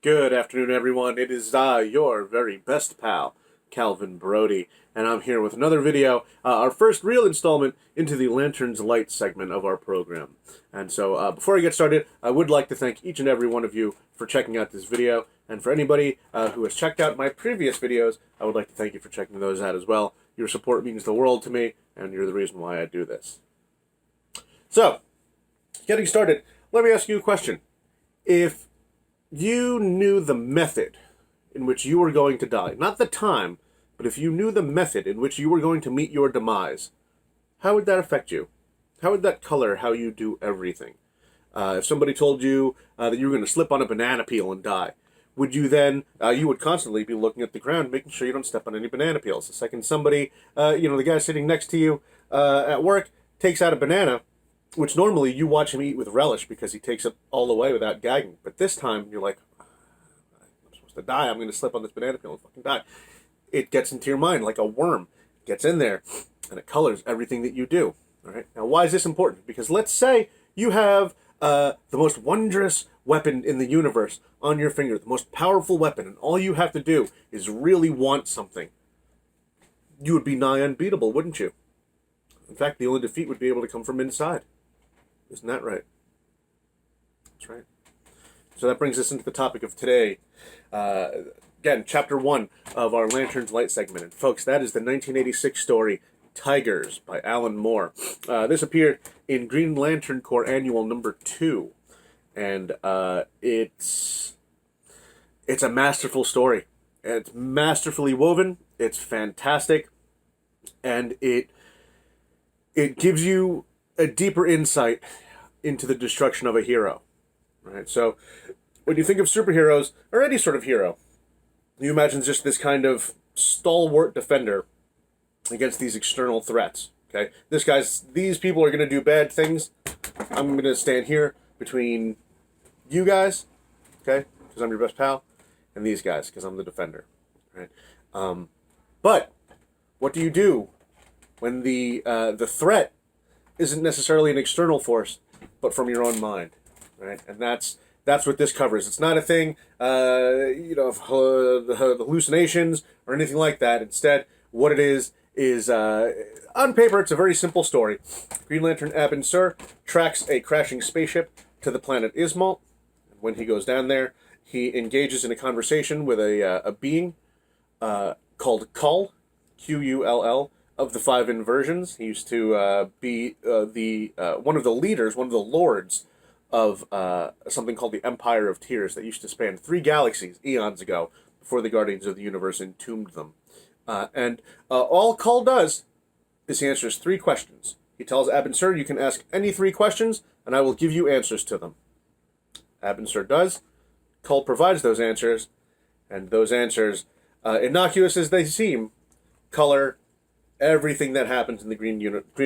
Good afternoon, everyone. It is your very best pal, Calvin Brody, and I'm here with another video, our first real installment into the Lanterns Light segment of our program. And so, before I get started, I would like to thank each and every one of you for checking out this video, and for anybody who has checked out my previous videos, I would like to thank you for checking those out as well. Your support means the world to me, and you're the reason why I do this. So, getting started, let me ask you a question. If you knew the method in which you were going to die, not the time, but if you knew the method in which you were going to meet your demise, how would that affect you? How would that color how you do everything? If somebody told you that you were going to slip on a banana peel and die, would you then, you would constantly be looking at the ground, making sure you don't step on any banana peels. The second somebody, the guy sitting next to you at work takes out a banana, which normally you watch him eat with relish because he takes it all away without gagging. But this time, you're like, I'm supposed to die. I'm going to slip on this banana peel and fucking die. It gets into your mind like a worm. It gets in there, and it colors everything that you do. All right. Now, why is this important? Because let's say you have the most wondrous weapon in the universe on your finger, the most powerful weapon, and all you have to do is really want something. You would be nigh unbeatable, wouldn't you? In fact, the only defeat would be able to come from inside. Isn't that right? That's right. So that brings us into the topic of today. Again, Chapter 1 of our Lanterns Light segment. And folks, that is the 1986 story, Tygers, by Alan Moore. This appeared in Green Lantern Corps Annual number 2. And it's a masterful story. It's masterfully woven. It's fantastic. And it gives you a deeper insight into the destruction of a hero, right? So when you think of superheroes, or any sort of hero, you imagine just this kind of stalwart defender against these external threats, okay? These people are going to do bad things. I'm going to stand here between you guys, okay, because I'm your best pal, and these guys, because I'm the defender, right? But what do you do when the threat isn't necessarily an external force, but from your own mind, right? And that's what this covers. It's not a thing, of hallucinations or anything like that. Instead, what it is on paper, it's a very simple story. Green Lantern Abin Sur tracks a crashing spaceship to the planet Ismalt. When he goes down there, he engages in a conversation with a being called Kull, Qull, of the 5 inversions. He used to be one of the leaders, one of the lords of something called the Empire of Tears that used to span 3 galaxies eons ago before the Guardians of the Universe entombed them. And all Kull does is he answers 3 questions. He tells Abin Sur, you can ask any 3 questions, and I will give you answers to them. Abin Sur does. Kull provides those answers, and those answers, innocuous as they seem, color everything that happens in the Green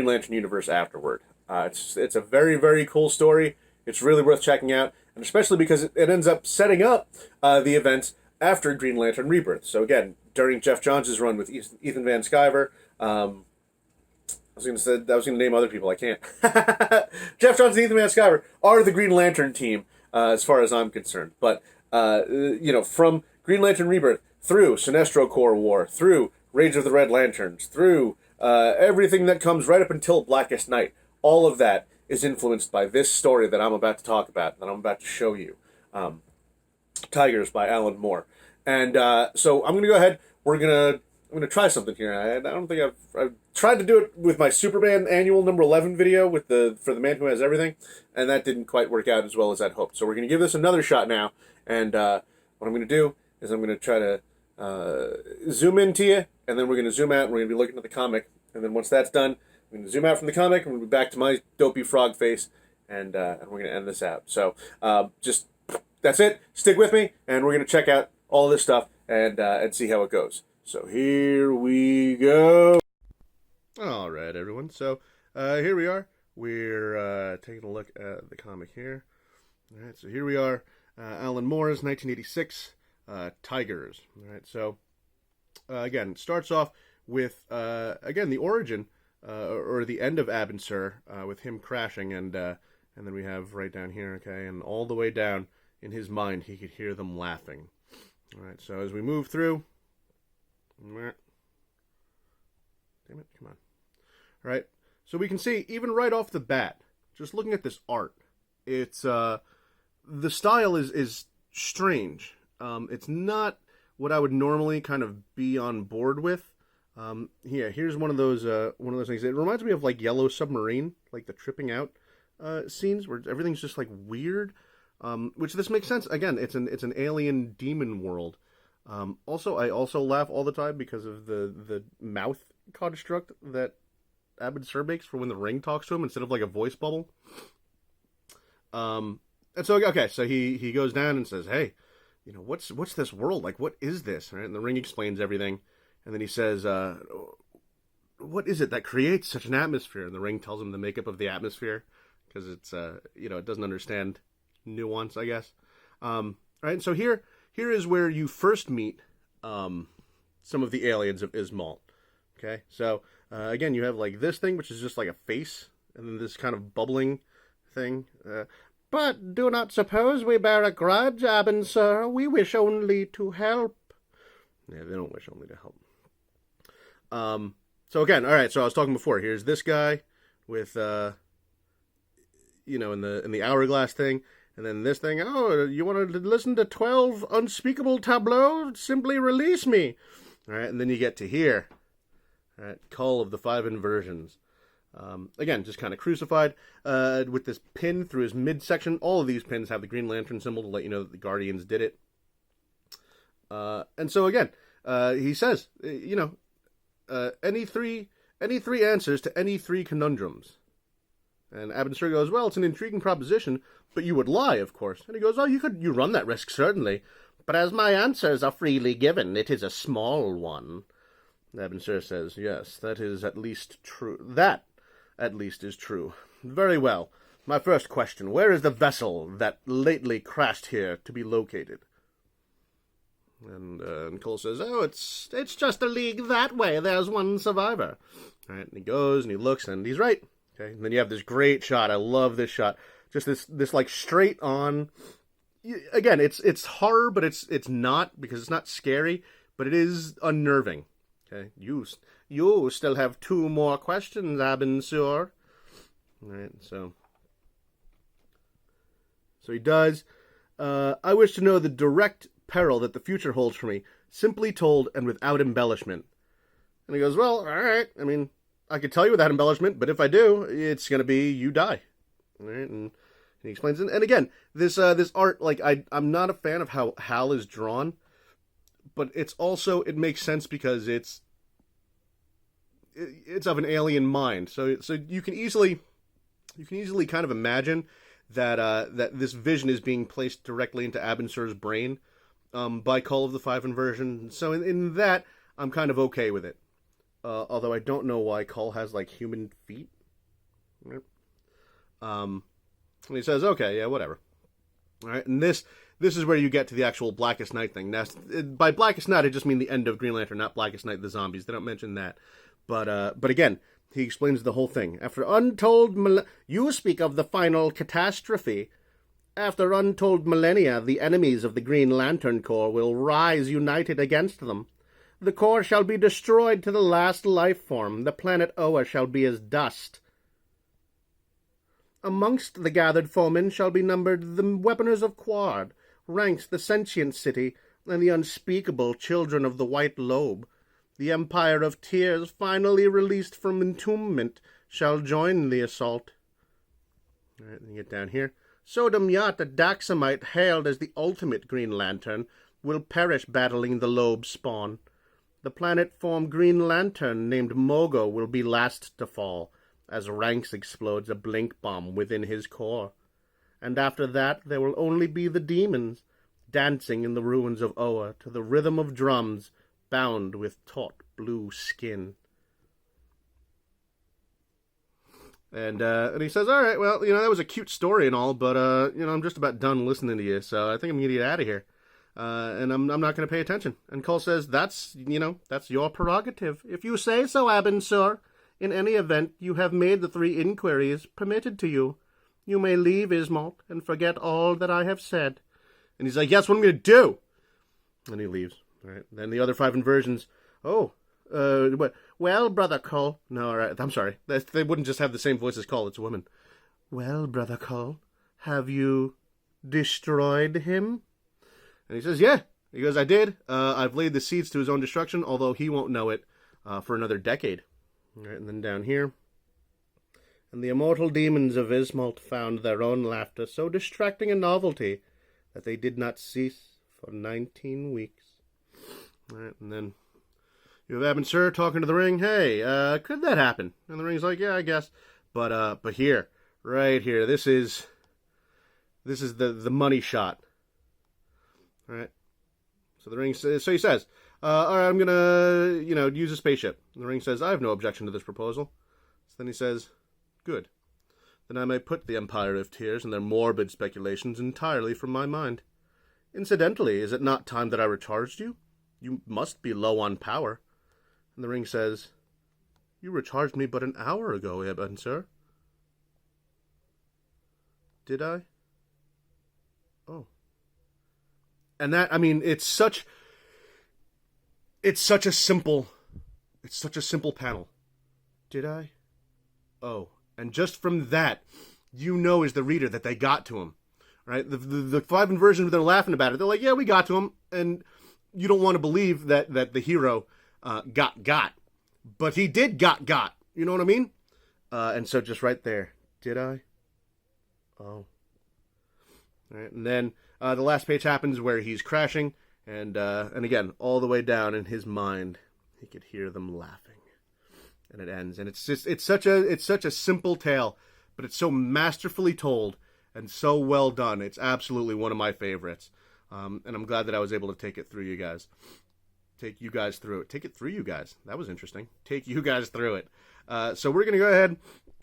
Lantern universe afterward. It's a very, very cool story. It's really worth checking out, and especially because it ends up setting up the events after Green Lantern Rebirth. So again, during Jeff Johns' run with Ethan Van Sciver, I was going to name other people. I can't. Jeff Johns and Ethan Van Sciver are the Green Lantern team, as far as I'm concerned. But from Green Lantern Rebirth through Sinestro Corps War, through Rage of the Red Lanterns, through everything that comes right up until Blackest Night. All of that is influenced by this story that I'm about to talk about, that I'm about to show you. Tygers by Alan Moore. And so I'm going to go ahead. I'm going to try something here. I don't think I've tried to do it with my Superman Annual number 11 video for the Man Who Has Everything, and that didn't quite work out as well as I'd hoped. So we're going to give this another shot now. And what I'm going to do is I'm going to try to zoom into you, and then we're going to zoom out, and we're going to be looking at the comic. And then once that's done, I'm going to zoom out from the comic, and we'll be back to my dopey frog face, and we're going to end this out. So that's it. Stick with me, and we're going to check out all this stuff and see how it goes. So here we go. All right, everyone. So here we are. We're taking a look at the comic here. All right, so here we are. Alan Moore's 1986 Tygers. All right, so again, it starts off with again the origin or the end of Ab and Sur with him crashing, and then we have right down here, okay, and all the way down in his mind he could hear them laughing. All right, so as we move through, damn it, come on. All right, so we can see even right off the bat, just looking at this art, it's the style is strange. It's not what I would normally kind of be on board with. Here's one of those things. It reminds me of like Yellow Submarine, like the tripping out scenes where everything's just like weird. Which this makes sense. Again, it's an alien demon world. Also, I also laugh all the time because of the mouth construct that Abed Sur makes for when the ring talks to him instead of like a voice bubble. And so okay, so he goes down and says, "Hey, you know, what's this world like? What is this?" Right? And the ring explains everything, and then he says, "What is it that creates such an atmosphere?" And the ring tells him the makeup of the atmosphere because it's it doesn't understand nuance, I guess. Right, so here is where you first meet some of the aliens of Ismail. Okay, so again, you have like this thing, which is just like a face, and then this kind of bubbling thing. But do not suppose we bear a grudge, Abin, sir. We wish only to help. Yeah, they don't wish only to help. So again, all right. So I was talking before. Here's this guy with in the hourglass thing. And then this thing, oh, you want to listen to 12 unspeakable tableaux? Simply release me. All right, and then you get to here. All right, Call of the Five Inversions. Again, just kind of crucified with this pin through his midsection. All of these pins have the Green Lantern symbol to let you know that the Guardians did it. And so again, he says, any three answers to any three conundrums. And Abin Sur goes, well, it's an intriguing proposition, but you would lie, of course. And he goes, oh, you run that risk, certainly. But as my answers are freely given, it is a small one. Abin Sur says, yes, that is at least true. That, at least, is true. Very well. My first question, where is the vessel that lately crashed here to be located? And Cole says, oh, it's just a league that way. There's one survivor. All right, and he goes and he looks, and he's right. Okay, and then you have this great shot. I love this shot. Just this like straight on. Again, it's horror, but it's not, because it's not scary, but it is unnerving. Okay, you still have 2 more questions, Abin Sur. All right, so he does. I wish to know the direct peril that the future holds for me, simply told and without embellishment. And he goes, well, all right. I mean, I could tell you without embellishment, but if I do, it's going to be you die. All right, and he explains it. And again, this art, like, I'm not a fan of how Hal is drawn, but it makes sense because it's of an alien mind. So you can easily kind of imagine that this vision is being placed directly into Abin Sur's brain by Call of the Five Inversion. So in that, I'm kind of okay with it. Although I don't know why Cull has like human feet. And he says, okay, yeah, whatever. All right, and this is where you get to the actual Blackest Night thing. Now, by Blackest Night, I just mean the end of Green Lantern, not Blackest Night the zombies. They don't mention that. But again, he explains the whole thing. After untold you speak of the final catastrophe. After untold millennia, the enemies of the Green Lantern Corps will rise united against them. The Corps shall be destroyed to the last life form. The planet Oa shall be as dust. Amongst the gathered foemen shall be numbered the weaponers of Quad, ranks the sentient city, and the unspeakable children of the White Lobe. The Empire of Tears, finally released from entombment, shall join the assault. All right, then you get down here. Sodom Yat, the Daxamite, hailed as the ultimate Green Lantern, will perish battling the Lobe spawn. The planet-formed Green Lantern named Mogo will be last to fall, as Ranks explodes a blink bomb within his core. And after that there will only be the demons, dancing in the ruins of Oa to the rhythm of drums, bound with taut blue skin. And he says, all right, well, that was a cute story and all, but, I'm just about done listening to you, so I think I'm going to get out of here. And I'm not going to pay attention. And Cole says, that's your prerogative. If you say so, Aben, sir. In any event, you have made the 3 inquiries permitted to you. You may leave Ismalt and forget all that I have said. And he's like, yes, what am I going to do? And he leaves. All right. Then the other 5 inversions, what? Well, Brother Cole. No, all right. I'm sorry. They wouldn't just have the same voice as Cole. It's a woman. Well, Brother Cole, have you destroyed him? And he says, yeah. He goes, I did. I've laid the seeds to his own destruction, although he won't know it for another decade. All right, and then down here. And the immortal demons of Ismalt found their own laughter so distracting a novelty that they did not cease for 19 weeks. All right, and then you have Aben Sur talking to the ring. Hey, could that happen? And the ring's like, yeah, I guess. But here, right here, this is the money shot. All right. So the ring says, all right, I'm gonna, use a spaceship. And the ring says, I have no objection to this proposal. So then he says, good. Then I may put the Empire of Tears and their morbid speculations entirely from my mind. Incidentally, is it not time that I recharged you? You must be low on power. And the ring says, you recharged me but an hour ago, Aben Sur. Did I? Oh. And that, it's such a simple panel. Did I? Oh. And just from that, as the reader that they got to him. Right? The 5 inversions, they're laughing about it. They're like, yeah, we got to him. And you don't want to believe that the hero got. But he did got. You know what I mean? And so just right there. Did I? Oh. All right, and then the last page happens where he's crashing, and again, all the way down in his mind, he could hear them laughing. And it ends. And it's such a simple tale, but it's so masterfully told and so well done. It's absolutely one of my favorites. And I'm glad that I was able to take it through you guys. Take you guys through it. Take it through you guys. That was interesting. Take you guys through it. So we're going to go ahead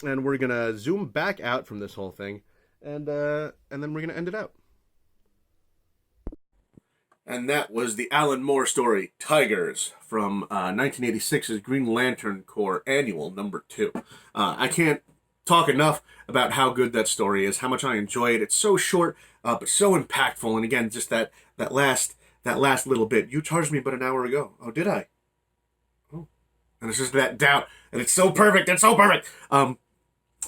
and we're going to zoom back out from this whole thing. And then we're going to end it out. And that was the Alan Moore story, Tygers, from 1986's Green Lantern Corps Annual number 2. I can't talk enough about how good that story is, how much I enjoy it. It's so short, but so impactful. And again, just that last little bit. You charged me but an hour ago. Oh, did I? Oh. And it's just that doubt. And it's so perfect. It's so perfect. But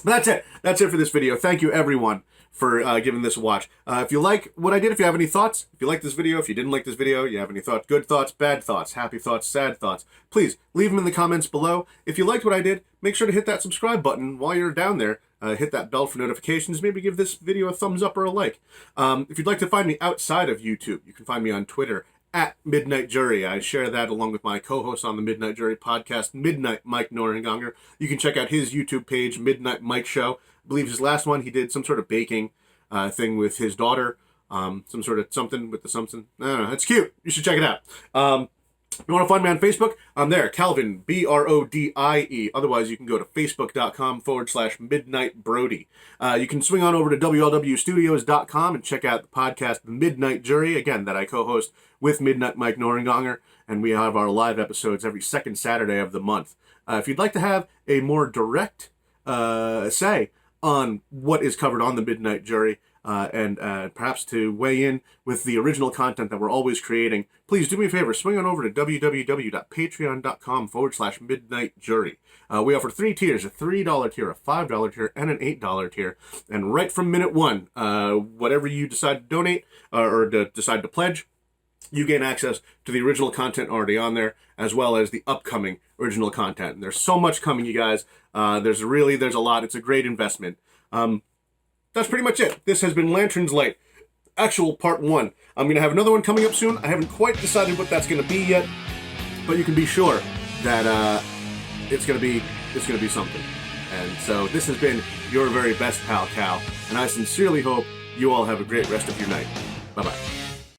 that's it. That's it for this video. Thank you, everyone, for giving this a watch. If you like what I did, if you have any thoughts, if you like this video, if you didn't like this video, you have any thoughts, good thoughts, bad thoughts, happy thoughts, sad thoughts, please leave them in the comments below. If you liked what I did, make sure to hit that subscribe button while you're down there. Hit that bell for notifications. Maybe give this video a thumbs up or a like. If you'd like to find me outside of YouTube, you can find me on Twitter at Midnight Jury. I share that along with my co-host on the Midnight Jury podcast, Midnight Mike Norringanger. You can check out his YouTube page, Midnight Mike Show. I believe his last one, he did some sort of baking thing with his daughter. Some sort of something with the something. I don't know. It's cute. You should check it out. You want to find me on Facebook? I'm there, Calvin, Brodie. Otherwise, you can go to facebook.com/MidnightBrody. You can swing on over to WLWstudios.com and check out the podcast Midnight Jury, again, that I co-host with Midnight Mike Norringanger, and we have our live episodes every second Saturday of the month. If you'd like to have a more direct say on what is covered on the Midnight Jury, and perhaps to weigh in with the original content that we're always creating, please do me a favor, swing on over to www.patreon.com/MidnightJury. We offer 3 tiers, a $3 tier, a $5 tier, and an $8 tier. And right from minute one, whatever you decide to donate or decide to pledge, you gain access to the original content already on there, as well as the upcoming original content. And there's so much coming, you guys. There's a lot. It's a great investment. That's pretty much it. This has been Lanterns Light, actual part 1. I'm going to have another one coming up soon. I haven't quite decided what that's going to be yet, but you can be sure that it's going to be something. And so this has been your very best pal, Cal, and I sincerely hope you all have a great rest of your night. Bye-bye.